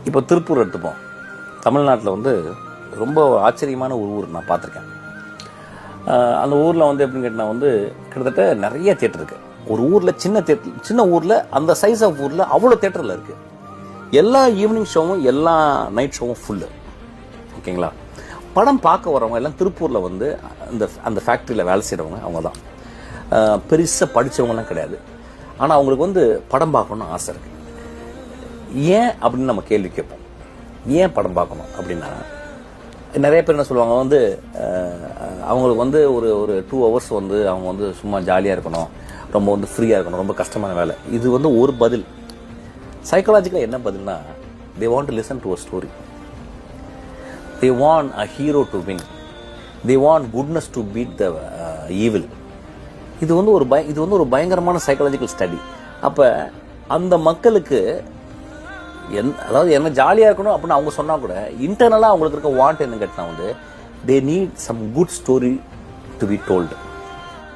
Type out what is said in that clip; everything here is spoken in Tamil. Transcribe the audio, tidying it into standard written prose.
இப்போ திருப்பூர் எடுத்துப்போம். தமிழ்நாட்டில் வந்து ரொம்ப ஆச்சரியமான ஒரு ஊர் நான் பார்த்துருக்கேன். அந்த ஊரில் வந்து எப்படின்னு கேட்டால் வந்து கிட்டத்தட்ட நிறைய தேட்டர் இருக்குது. ஒரு ஊரில் சின்ன ஊரில் அந்த சைஸ் ஆஃப் ஊரில் அவ்வளோ தேட்டரில் இருக்குது. எல்லா ஈவினிங் ஷோவும் எல்லா நைட் ஷோவும் ஃபுல்லு. ஓகேங்களா? படம் பார்க்க வரவங்க எல்லாம் திருப்பூரில் வந்து அந்த ஃபேக்ட்ரியில் வேலை செய்கிறவங்க அவங்க தான். பெருசாக படித்தவங்கலாம் கிடையாது. ஆனால் அவங்களுக்கு வந்து படம் பார்க்கணுன்னு ஆசை இருக்குது. ஏன் அப்படின்னு நம்ம கேள்வி கேட்போம். ஏன் படம் பார்க்கணும் அப்படின்னா, நிறைய பேர் என்ன சொல்லுவாங்க வந்து அவங்களுக்கு வந்து ஒரு 2 hours வந்து அவங்க வந்து சும்மா ஜாலியாக இருக்கணும், ரொம்ப வந்து ஃப்ரீயாக இருக்கணும், ரொம்ப கஷ்டமான வேலை. இது வந்து ஒரு பதில். சைக்காலஜிக்கலாக என்ன பதில்னா, they want to listen to a story. They want a hero to win. They want goodness to beat the evil. இது வந்து ஒரு பயங்கரமான சைக்காலஜிக்கல் ஸ்டடி. அப்போ அந்த மக்களுக்கு அதாவது என்ன ஜாலியாக இருக்கணும் அப்படின்னு அவங்க சொன்னால் கூட இன்டர்னலாக அவங்களுக்கு இருக்க வாண்ட் என்ன கேட்டால் வந்து they need some good story to be told.